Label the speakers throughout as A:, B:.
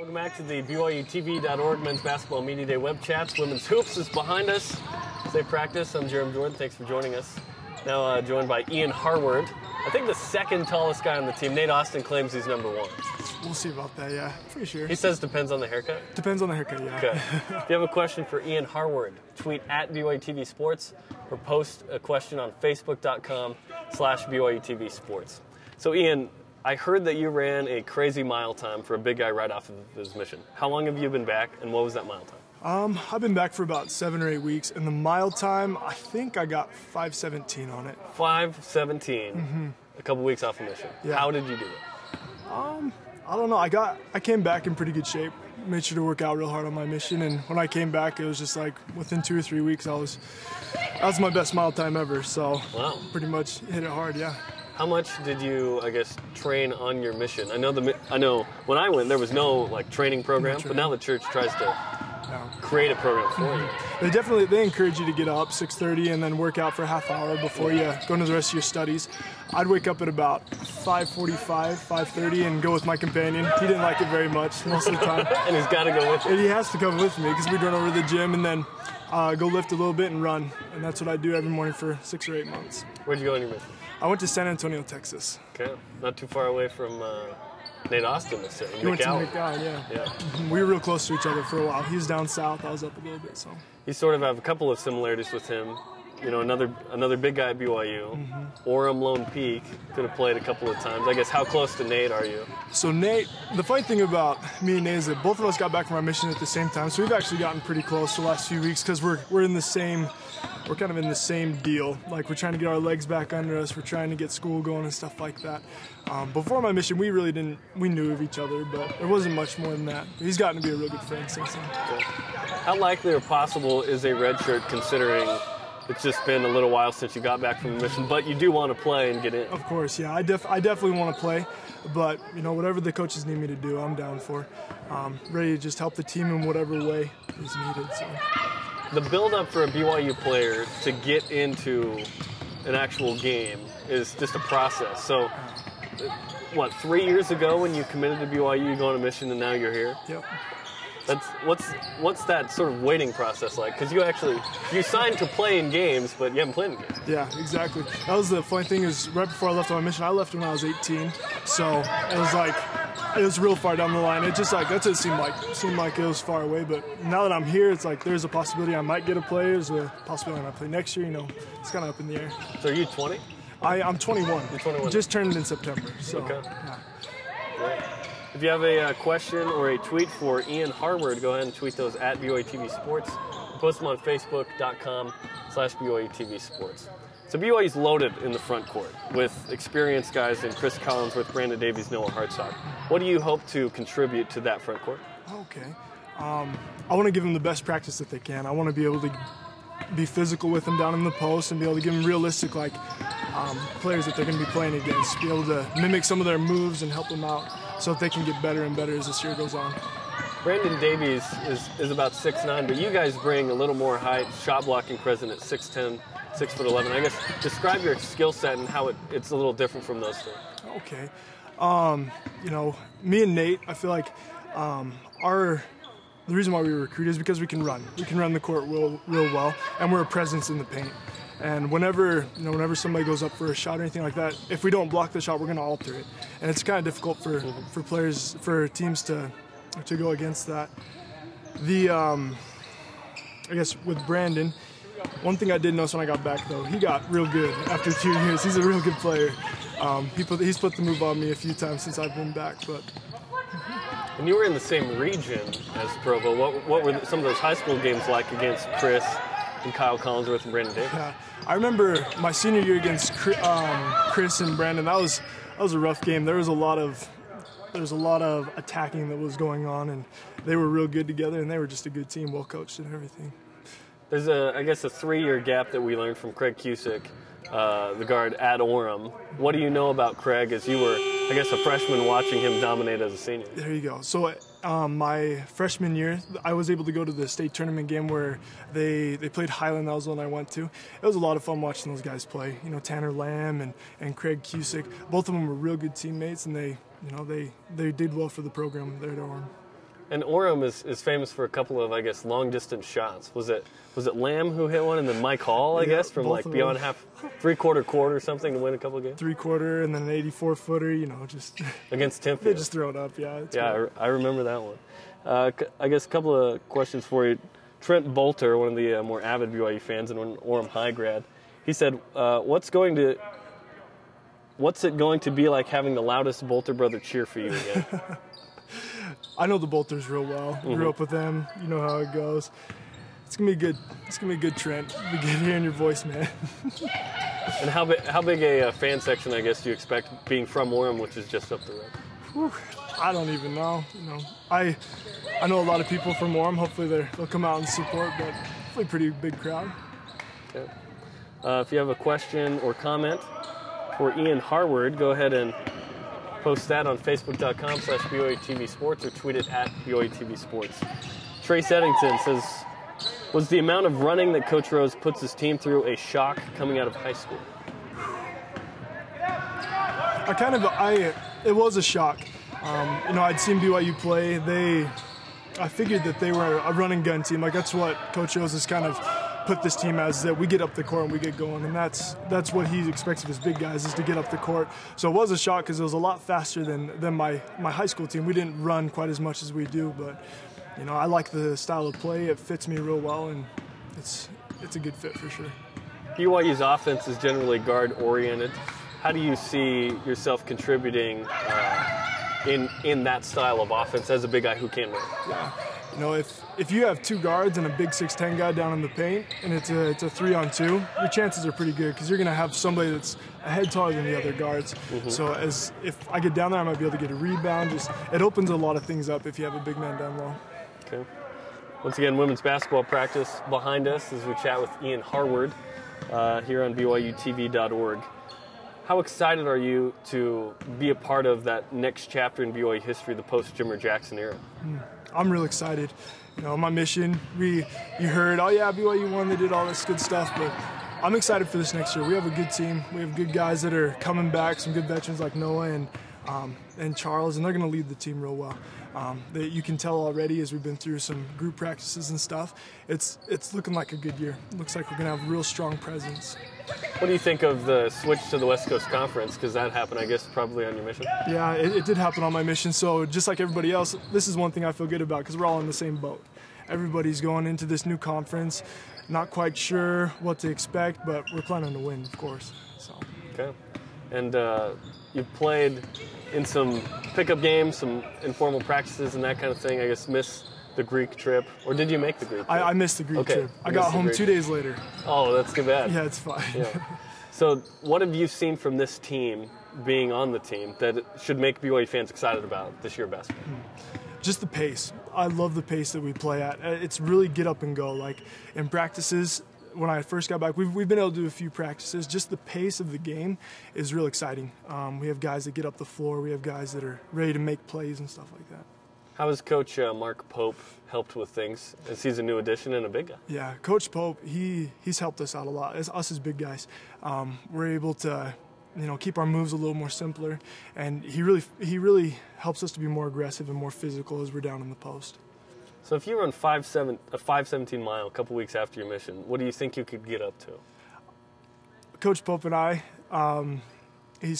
A: Welcome back to the BYUtv.org Men's Basketball Media Day web chats. Women's Hoops is behind us. Safe practice. I'm Jarom Jordan. Thanks for joining us. Now joined by Ian Harward. I think the second tallest guy on the team. Nate Austin claims he's number one.
B: We'll see about that, yeah. Pretty sure.
A: He says depends on the haircut?
B: Depends on the haircut, yeah.
A: Okay. If you have a question for Ian Harward, tweet at BYUtv Sports or post a question on Facebook.com/BYUtv Sports. So Ian, I heard that you ran a crazy mile time for a big guy right off of his mission. How long have you been back, and what was that mile time?
B: I've been back for about 7 or 8 weeks, and the mile time, I think I got 5:17 on it.
A: 5:17.
B: Mm-hmm.
A: A couple weeks off a mission.
B: Yeah.
A: How did you do it?
B: I don't know. I came back in pretty good shape. Made sure to work out real hard on my mission, and when I came back, it was just like within 2 or 3 weeks, that was my best mile time ever. So pretty much hit it hard, yeah.
A: How much did you, I guess, train on your mission? I know when I went, there was no like training program, but now the church tries to create a program for you.
B: They encourage you to get up 6:30 and then work out for a half hour before you go into the rest of your studies. I'd wake up at about 5:45, 5:30 and go with my companion. He didn't like it very much most of the time.
A: And he's got to go with you.
B: And he has to come with me because we'd run over to the gym and then go lift a little bit and run. And that's what I do every morning for 6 or 8 months.
A: Where'd you go on your mission?
B: I went to San Antonio, Texas.
A: Okay, not too far away from Nate Austin this year.
B: He went to McAllen, yeah. We were real close to each other for a while. He was down south, I was up a little bit, so.
A: You sort of have a couple of similarities with him. You know, another big guy at BYU. Orem Lone Peak, could have played a couple of times. I guess, how close to Nate are you?
B: So Nate, the funny thing about me and Nate is that both of us got back from our mission at the same time, so we've actually gotten pretty close the last few weeks because we're kind of in the same deal. Like, we're trying to get our legs back under us, we're trying to get school going and stuff like that. Before my mission, we knew of each other, but there wasn't much more than that. He's gotten to be a real good friend since then.
A: Yeah. How likely or possible is a redshirt considering it's just been a little while since you got back from the mission, but you do want to play and get in?
B: Of course, yeah. I definitely want to play, but you know, whatever the coaches need me to do, I'm down for. Ready to just help the team in whatever way is needed. So.
A: The build-up for a BYU player to get into an actual game is just a process. So, what, 3 years ago when you committed to BYU, you go on a mission, and now you're here?
B: Yep.
A: What's that sort of waiting process like? Because you signed to play in games, but you haven't played in games.
B: Yeah, exactly. That was the funny thing is right before I left on my mission, I left when I was 18, so it was real far down the line. It just like that's what it seemed like. It seemed like it was far away, but now that I'm here, it's like there's a possibility I might get a play. There's a possibility I might play next year. You know, it's kind of up in the air.
A: So are you 20?
B: I'm 21.
A: You're 21.
B: Just turned in September. So.
A: Okay.
B: Yeah.
A: Great. If you have a question or a tweet for Ian Harward, go ahead and tweet those at BYUtv Sports. Post them on Facebook.com/BYUtv Sports. So BYU's loaded in the front court with experienced guys in Chris Collinsworth, Brandon Davies, Noah Hartsock. What do you hope to contribute to that front court?
B: Okay. I want to give them the best practice that they can. I want to be able to be physical with them down in the post and be able to give them realistic players that they're going to be playing against, be able to mimic some of their moves and help them out so that they can get better and better as this year goes on.
A: Brandon Davies is about 6'9", but you guys bring a little more height, shot blocking present at 6'10", 6'11". I guess describe your skill set and how it's a little different from those two.
B: Okay. You know, me and Nate, I feel like the reason why we recruit is because we can run. We can run the court real well, and we're a presence in the paint. And whenever somebody goes up for a shot or anything like that, if we don't block the shot, we're going to alter it. And it's kind of difficult for teams to go against that. I guess with Brandon, one thing I did notice when I got back though, he got real good after 2 years. He's a real good player. He's put the move on me a few times since I've been back, but.
A: When you were in the same region as Provo, what were some of those high school games like against Chris and Kyle Collinsworth and Brandon Davis?
B: Yeah, I remember my senior year against Chris and Brandon. That was a rough game. There was a lot of attacking that was going on, and they were real good together, and they were just a good team, well coached and everything.
A: There's I guess a 3-year gap that we learned from Craig Cusick, the guard at Orem. What do you know about Craig as you were, I guess, a freshman watching him dominate as a senior?
B: There you go. So my freshman year, I was able to go to the state tournament game where they played Highland. That was the one I went to. It was a lot of fun watching those guys play. You know, Tanner Lamb and Craig Cusick. Both of them were real good teammates, and they did well for the program there at Orem.
A: And Orem is famous for a couple of, I guess, long-distance shots. Was it Lamb who hit one, and then Mike Hall, I guess, from like beyond three-quarter court or something to win a couple of games?
B: Three-quarter and then an 84-footer, just...
A: Against Timfield.
B: They just throw it up, yeah.
A: Yeah, I remember that one. I guess a couple of questions for you. Trent Bolter, one of the more avid BYU fans and an Orem High grad, he said, what's it going to be like having the loudest Bolter brother cheer for you again?
B: I know the Bolters real well. Grew up with them. You know how it goes. It's gonna be good. It's gonna be good, Trent. It'll be good hearing your voice, man.
A: And how big a fan section, I guess, do you expect being from Orem, which is just up the road?
B: Whew, I don't even know. I know a lot of people from Orem. Hopefully they'll come out and support, but hopefully a pretty big crowd.
A: Okay. If you have a question or comment for Ian Harward, go ahead and post that on Facebook.com/BYUtv Sports or tweet it at BYUtv Sports. Trace Eddington says, was the amount of running that Coach Rose puts his team through a shock coming out of high school?
B: It was a shock. I'd seen BYU play. I figured that they were a run and gun team. Like, that's what Coach Rose has kind of put this team as, that we get up the court and we get going, and that's what he expects of his big guys, is to get up the court. So it was a shock because it was a lot faster than my high school team. We didn't run quite as much as we do, but I like the style of play. It fits me real well, and it's a good fit for sure.
A: BYU's offense is generally guard oriented. How do you see yourself contributing in that style of offense as a big guy who can run?
B: Yeah. If you have two guards and a big 6'10" guy down in the paint, and it's a 3-on-2, your chances are pretty good because you're going to have somebody that's a head taller than the other guards. So if I get down there, I might be able to get a rebound. It opens a lot of things up if you have a big man down low.
A: Okay. Once again, women's basketball practice behind us as we chat with Ian Harward here on BYUtv.org. How excited are you to be a part of that next chapter in BYU history, the post-Jimmer Jackson era?
B: I'm real excited. My mission, you heard, oh yeah, BYU won, they did all this good stuff, but I'm excited for this next year. We have a good team. We have good guys that are coming back, some good veterans like Noah and Charles, and they're going to lead the team real well. You can tell already as we've been through some group practices and stuff, it's looking like a good year. It looks like we're going to have a real strong presence.
A: What do you think of the switch to the West Coast Conference? Because that happened, I guess, probably on your mission.
B: Yeah, it did happen on my mission. So just like everybody else, this is one thing I feel good about because we're all in the same boat. Everybody's going into this new conference, not quite sure what to expect, but we're planning to win, of course. So. Okay.
A: And you've played in some pickup games, some informal practices and that kind of thing. I guess miss the Greek trip, or did you make the Greek trip?
B: I missed the Greek trip. I got home 2 days later.
A: Oh, that's too bad.
B: Yeah, it's fine.
A: Yeah. So what have you seen from this team, being on the team, that should make BYU fans excited about this year basketball?
B: Just the pace. I love the pace that we play at. It's really get up and go. Like in practices, when I first got back, we've been able to do a few practices. Just the pace of the game is real exciting. We have guys that get up the floor. We have guys that are ready to make plays and stuff like that.
A: How has Coach Mark Pope helped with things, as he's a new addition and a big guy?
B: Yeah, Coach Pope, he's helped us out a lot. Us as big guys, we're able to keep our moves a little more simpler, and he really helps us to be more aggressive and more physical as we're down in the post.
A: So if you run a 5:17 mile a couple weeks after your mission, what do you think you could get up to?
B: Coach Pope and I, he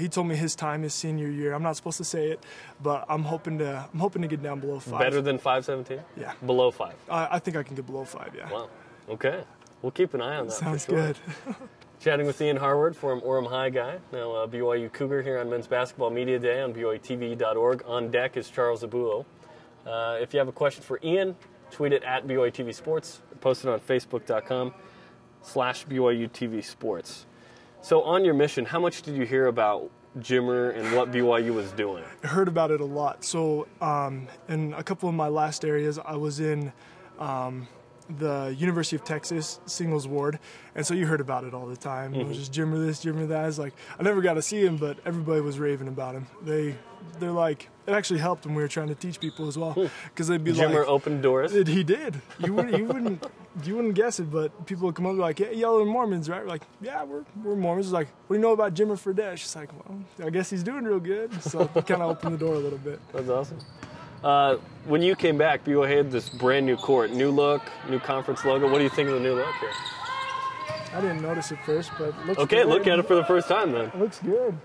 B: told me his time his senior year. I'm not supposed to say it, but I'm hoping to get down below 5.
A: Better than 5:17?
B: Yeah.
A: Below 5?
B: I think I can get below 5, yeah.
A: Wow. Okay. We'll keep an eye on that.
B: Sounds
A: for sure.
B: good.
A: Chatting with Ian Harward, former Orem High guy, now BYU Cougar here on Men's Basketball Media Day on BYUtv.org. On deck is Charles Abuo. If you have a question for Ian, tweet it at BYUtv Sports, or post it on Facebook.com/BYUtv Sports. So on your mission, how much did you hear about Jimmer and what BYU was doing?
B: I heard about it a lot. So in a couple of my last areas, I was in the University of Texas singles ward, and so you heard about it all the time. It was just Jimmer this, Jimmer that. It's like, I never got to see him, but everybody was raving about him. They're like, it actually helped when we were trying to teach people as well, because they'd be
A: Jimmer opened doors.
B: He did. You wouldn't guess it, but people would come up and be like, yeah, y'all are Mormons, right? We're like, yeah, we're Mormons. It's like, what do you know about Jimmer Fredesh? It's like, well, I guess he's doing real good. So it kind of opened the door a little bit.
A: That's awesome. When you came back, BYU had this brand new court, new look, new conference logo. What do you think of the new look here?
B: I didn't notice it first, but it looks
A: Okay,
B: good.
A: look at it for the first time then.
B: It looks good.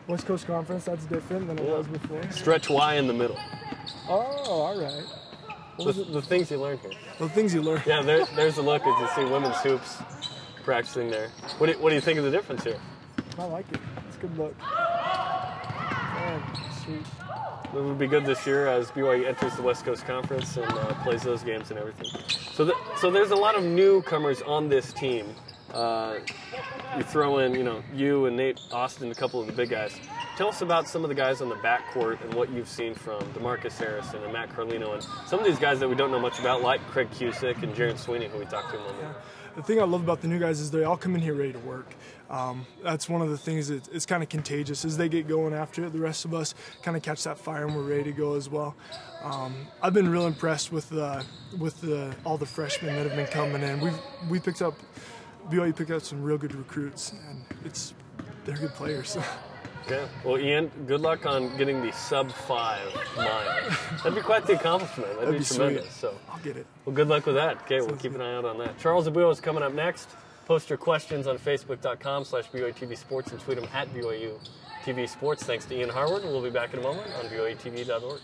B: West Coast Conference, that's different than it was before.
A: Stretch Y in the middle.
B: Oh, all right.
A: The things you learned here.
B: The things you learn.
A: Yeah, there's the look as you see women's hoops practicing there. What do you think of the difference here?
B: I like it. It's a good look. Man, sweet.
A: It would be good this year as BYU enters the West Coast Conference and plays those games and everything. So there's a lot of newcomers on this team. You throw in, you and Nate Austin, a couple of the big guys. Tell us about some of the guys on the backcourt and what you've seen from DeMarcus Harrison and Matt Carlino and some of these guys that we don't know much about, like Craig Cusick and Jaron Sweeney, who we talked to.
B: The thing I love about the new guys is they all come in here ready to work. That's one of the things that it's kind of contagious. As they get going after it, the rest of us kind of catch that fire and we're ready to go as well. I've been real impressed with all the freshmen that have been coming in. BYU picked up some real good recruits, and they're good players.
A: Yeah. Well, Ian, good luck on getting the sub-5 mile. That'd be quite the accomplishment. That'd be tremendous.
B: Sweet.
A: So
B: I'll get it.
A: Well, good luck with that. Okay, we'll keep an eye out on that. Charles Abuo is coming up next. Post your questions on Facebook.com/BYUtv Sports and tweet them at BYUtv Sports. Thanks to Ian Harward. We'll be back in a moment on BYUtv.org.